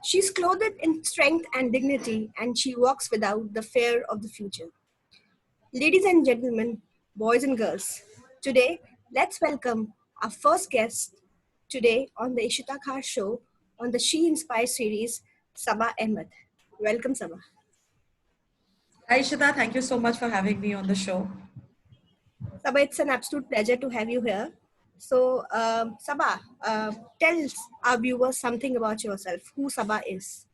She's clothed in strength and dignity, and she walks without the fear of the future. Ladies and gentlemen, boys and girls, today let's welcome our first guest today on the Ishita Khar show on the She Inspires series, Saba Ahmed. Welcome, Saba. Hi, Ishita. Thank you so much for having me on the show. Saba, it's an absolute pleasure to have you here. So, Saba, tell our viewers something about yourself, who Saba is.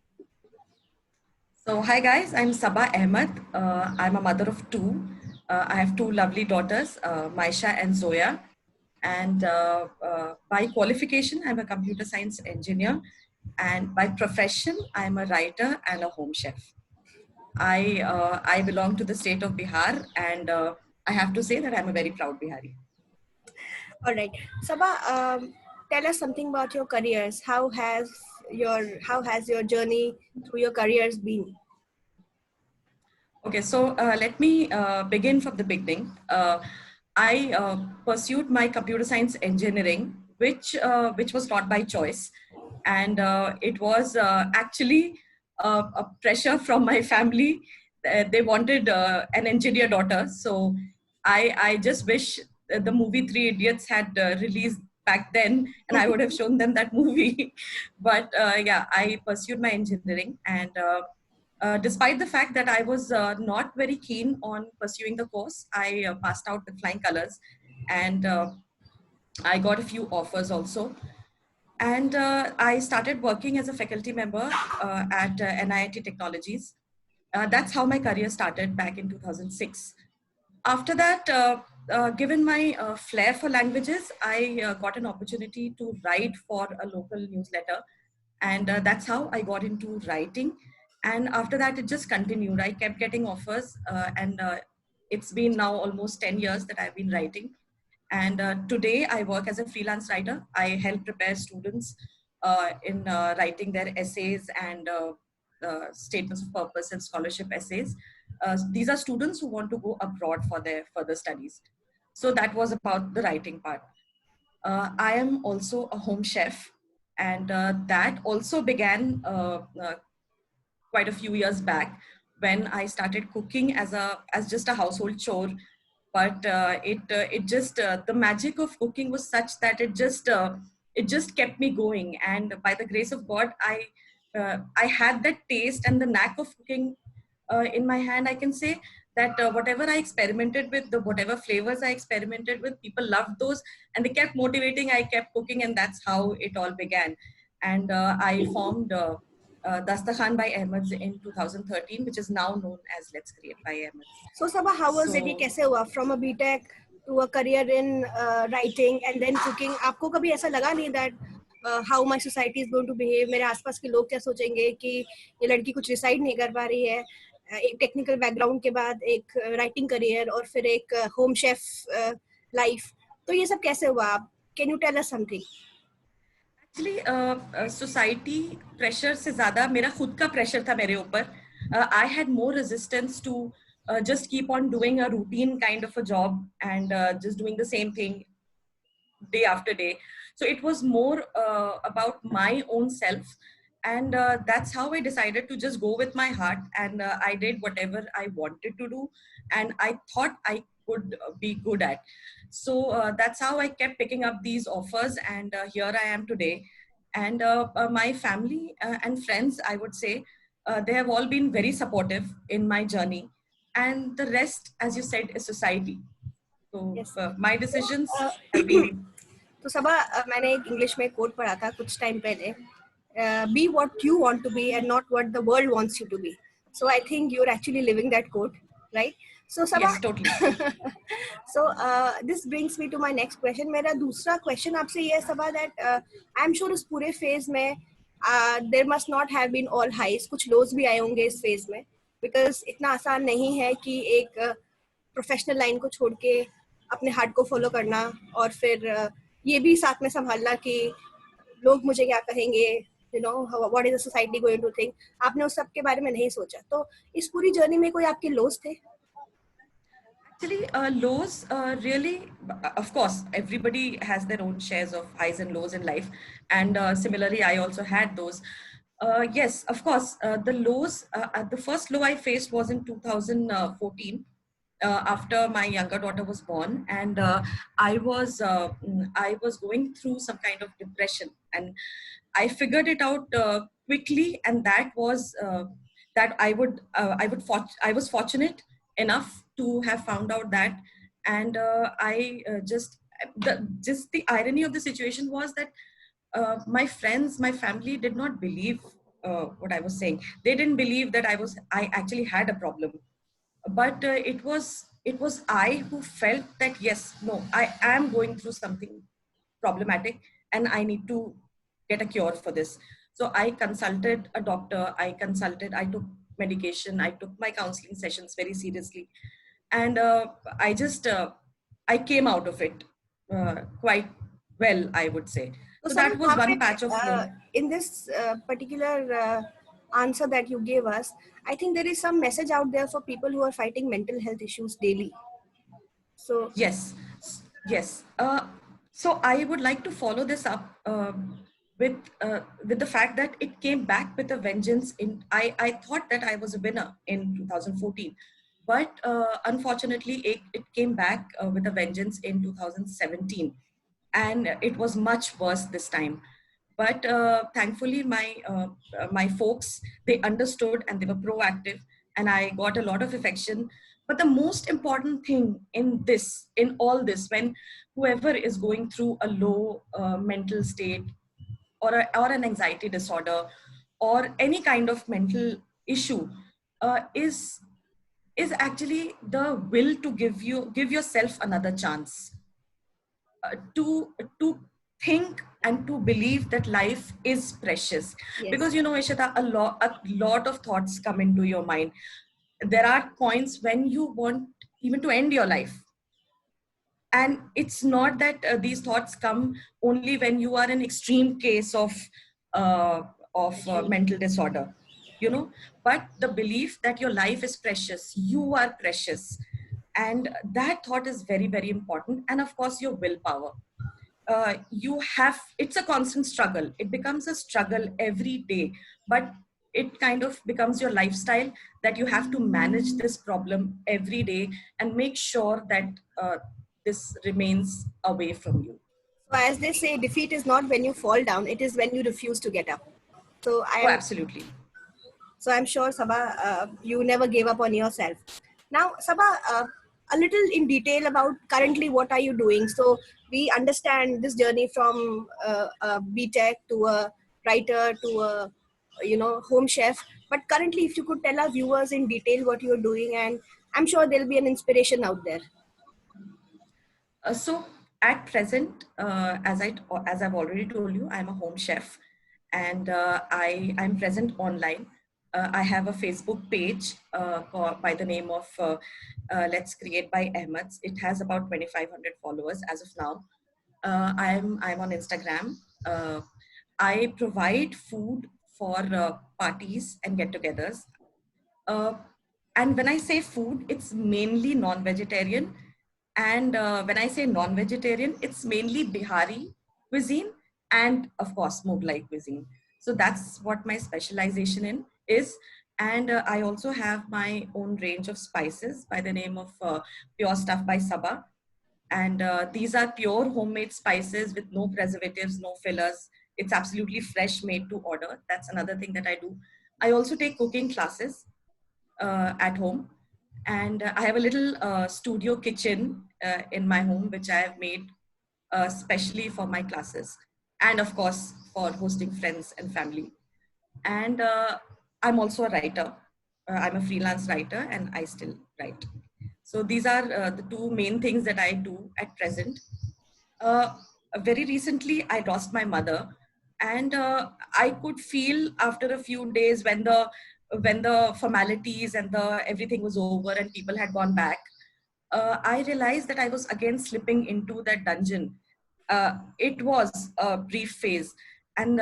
So, hi guys, I'm Saba Ahmed. I'm a mother of two. I have two lovely daughters, Maisha and Zoya. And by qualification, I'm a computer science engineer. And by profession, I'm a writer and a home chef. I belong to the state of Bihar, and I have to say that I'm a very proud Bihari. All right, Saba, tell us something about your careers. How has your journey through your careers been? Okay, so let me begin from the beginning. I pursued my computer science engineering, which was not by choice, and it was actually a pressure from my family. They wanted an engineer daughter, so I just wish the movie Three Idiots had released back then, and I would have shown them that movie. But yeah, I pursued my engineering and. Despite the fact that I was not very keen on pursuing the course, I passed out with flying colors, and I got a few offers also. And I started working as a faculty member at NIT Technologies. That's how my career started back in 2006. After that, given my flair for languages, I got an opportunity to write for a local newsletter. And that's how I got into writing. And after that, it just continued. I kept getting offers, and it's been now almost 10 years that I've been writing. And today, I work as a freelance writer. I help prepare students in writing their essays and statements of purpose and scholarship essays. These are students who want to go abroad for their further studies. So that was about the writing part. I am also a home chef, and that also began quite a few years back when I started cooking as just a household chore. But it just the magic of cooking was such that it just kept me going, and by the grace of God, I had that taste and the knack of cooking in my hand. I can say that whatever I experimented with, the whatever flavors I experimented with, people loved those, and they kept motivating. I kept cooking, and that's how it all began. And I formed Dastakhan by Ahmed's in 2013, which is now known as Let's Create by Ahmed's. So, Saba, how was it? ये So कैसे हुआ? From a BTech to a career in writing and then cooking. आपको कभी ऐसा लगा नहीं that how my society is going to behave? मेरे आसपास के लोग क्या सोचेंगे कि ये लड़की कुछ decide नहीं कर पा रही है? एक टेक्निकल बैकग्राउंड के बाद एक राइटिंग करियर और फिर एक होम शेफ लाइफ, तो ये सब कैसे हुआ? आप can you tell us something? Actually society pressure से ज़्यादा मेरा खुद का प्रेशर था मेरे ऊपर. I had more resistance to just keep on doing a routine kind of a job and just doing the same thing day after day. So it was more about my own self, and that's how I decided to just go with my heart, and I did whatever I wanted to do and I thought I could be good at. So that's how I kept picking up these offers, and here I am today. And my family and friends, I would say, they have all been very supportive in my journey, and the rest, as you said, is society. So Yes. my decisions have been. तो सबा मैंने एक English में coat पढ़ा था कुछ time पहले, be what you want to be and not what the world wants you to be. So I think you are actually living that quote, right? So Saba, Yes, totally. So this brings me to my next question. मेरा दूसरा question आपसे ये है Saba, that I am sure उस पूरे phase में there must not have been all highs, कुछ lows भी आए होंगे इस फेज में, बिकॉज इतना आसान नहीं है कि एक प्रोफेशनल लाइन को छोड़ के अपने हार्ट को फॉलो करना और फिर ये भी साथ में संभालना कि लोग मुझे क्या कहेंगे, you know what is the society going to think. आपने उस सब के बारे में नहीं सोचा, तो इस पूरी जर्नी में कोई आपके लोस थे? Actually, lows really, of course, everybody has their own shares of highs and lows in life. And similarly, I also had those. Yes, of course. The first low I faced was in 2014, after my younger daughter was born, and I was going through some kind of depression, and I figured it out quickly, and that was that I was fortunate enough to have found out that, and I just the irony of the situation was that my friends, my family did not believe what I was saying. They didn't believe that I actually had a problem. But it was I who felt that yes, no, I am going through something problematic, and I need to get a cure for this. So I consulted a doctor. I took medication. I took my counseling sessions very seriously, and I just I came out of it quite well, I would say. तो So सब that was यहाँ one patch of पे loneliness. in this particular answer that you gave us, I think there is some message out there for people who are fighting mental health issues daily. So Yes, yes. So I would like to follow this up with the fact that it came back with a vengeance. I thought that I was a winner in 2014, but unfortunately, it came back with a vengeance in 2017, and it was much worse this time. But thankfully, my folks, they understood and they were proactive, and I got a lot of affection. But the most important thing in all this, when whoever is going through a low mental state, or an anxiety disorder, or any kind of mental issue, uh, is is actually the will to give yourself another chance, to think and to believe that life is precious. yes, Because Ishita, a lot of thoughts come into your mind. There are points when you want even to end your life, and it's not that these thoughts come only when you are an extreme case uh, of agree. mental disorder, you know but the belief that your life is precious, you are precious, and that thought is very, very important. And of course, your willpower. You have It's a constant struggle. It becomes a struggle every day, but it kind of becomes your lifestyle, that you have to manage this problem every day and make sure that this remains away from you. So as they say, defeat is not when you fall down; it is when you refuse to get up. So I Oh, am absolutely. So I'm sure, Saba, you never gave up on yourself. Now, Saba, a little in detail about currently what are you doing? So we understand this journey from a BTech to a writer to a home chef. But currently, if you could tell our viewers in detail what you're doing, and I'm sure there'll be an inspiration out there. So at present, as I've already told you, I'm a home chef, and I'm present online. I have a Facebook page by the name of Let's Create by Ahmed's. It has about 2,500 followers as of now. I'm on Instagram. Uh, I provide food for parties and get-togethers. Uh, and when I say food, it's mainly non-vegetarian. And when I say non-vegetarian, it's mainly Bihari cuisine and, of course, Mughlai cuisine. So that's what my specialization in is. And I also have my own range of spices by the name of Pure Stuff by Saba. And these are pure homemade spices with no preservatives, no fillers. It's absolutely fresh, made to order. That's another thing that I do. I also take cooking classes at home. And I have a little studio kitchen in my home, which I have made specially for my classes. And of course, for hosting friends and family. And I'm also a writer. I'm a freelance writer, and I still write. So these are the two main things that I do at present. uh, Very recently, I lost my mother, and I could feel after a few days, when the formalities and the everything was over and people had gone back, I realized that I was again slipping into that dungeon. It was a brief phase, and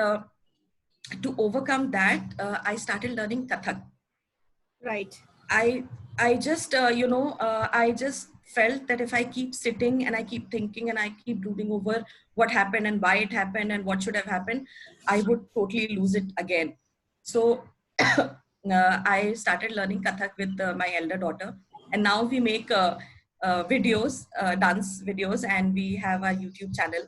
to overcome that, I started learning Kathak. Right. I I just felt that if I keep sitting and I keep thinking and I keep brooding over what happened and why it happened and what should have happened, I would totally lose it again. So I started learning Kathak with my elder daughter, and now we make videos, dance videos, and we have a YouTube channel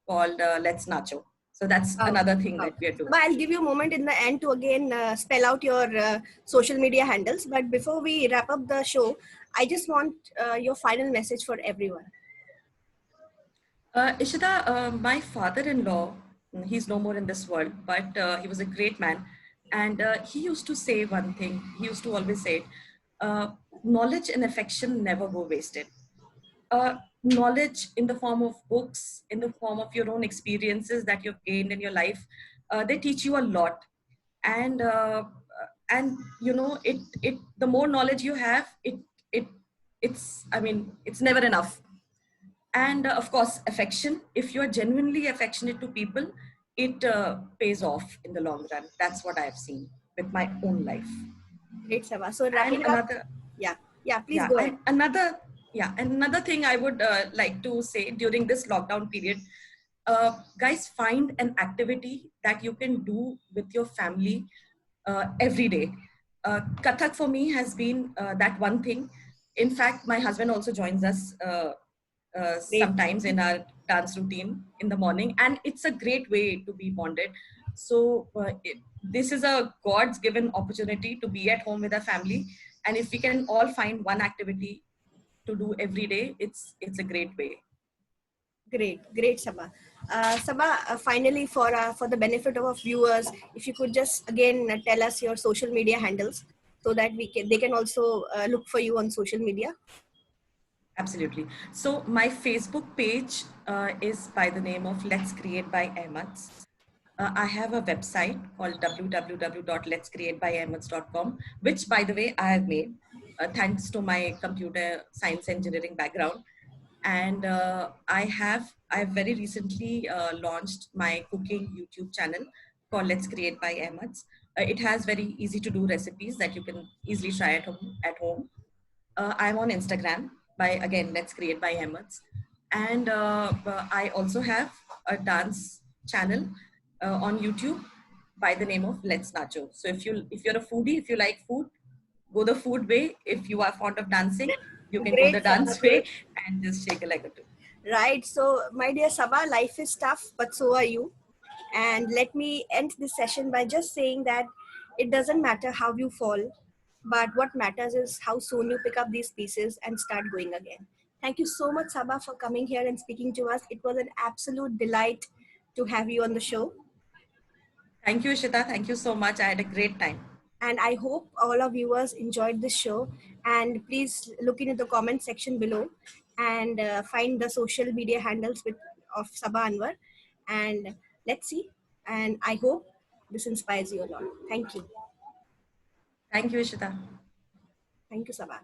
called Let's Nacho. So that's Wow. another thing Wow. that we are Saba, doing. I'll give you a moment in the end to again spell out your social media handles. But before we wrap up the show, I just want your final message for everyone. Ishita, my father-in-law, he's no more in this world, but he was a great man. And he used to say one thing, he used to always say, uh, knowledge and affection never go wasted. Knowledge in the form of books, in the form of your own experiences that you've gained in your life, they teach you a lot. And you know, it the more knowledge you have, it it's I mean, it's never enough. And of course, affection, if you're genuinely affectionate to people, it pays off in the long run. That's what I've seen with my own life. Great, Saba. So And wrapping up, another yeah, yeah, please yeah go ahead. and another yeah and another thing I would like to say during this lockdown period, guys, find an activity that you can do with your family every day. Kathak for me has been that one thing. In fact, my husband also joins us Great, sometimes in our dance routine in the morning, and it's a great way to be bonded. So this is a God's given opportunity to be at home with our family, and if we can all find one activity to do every day, it's a great way. great, great, Saba. Saba, finally, for the benefit of our viewers, if you could just again tell us your social media handles so that they can also look for you on social media. Absolutely. So my Facebook page is by the name of Let's Create by Ahmeds. I have a website called www.letscreatebyahmeds.com, which, by the way, I have made thanks to my computer science engineering background. And I've very recently launched my cooking YouTube channel called Let's Create by Ahmeds. It has very easy to do recipes that you can easily try at home. I'm on Instagram by, again, Let's Create by Ahmeds. And I also have a dance channel on YouTube by the name of Let's Nacho. So if you're a foodie, if you like food, go the food way. If you are fond of dancing, you can go the Great, Saba, dance way great. and just shake a leg or two. Right. So, my dear Saba, life is tough, but so are you. And let me end this session by just saying that it doesn't matter how you fall, but what matters is how soon you pick up these pieces and start going again. Thank you so much, Saba, for coming here and speaking to us. It was an absolute delight to have you on the show. Thank you, Ishita. Thank you so much. I had a great time. And I hope all our viewers enjoyed this show. And please look into the comment section below and find the social media handles of Saba Anwar. And let's see. And I hope this inspires you a lot. Thank you. Thank you, Ishita. Thank you, Saba.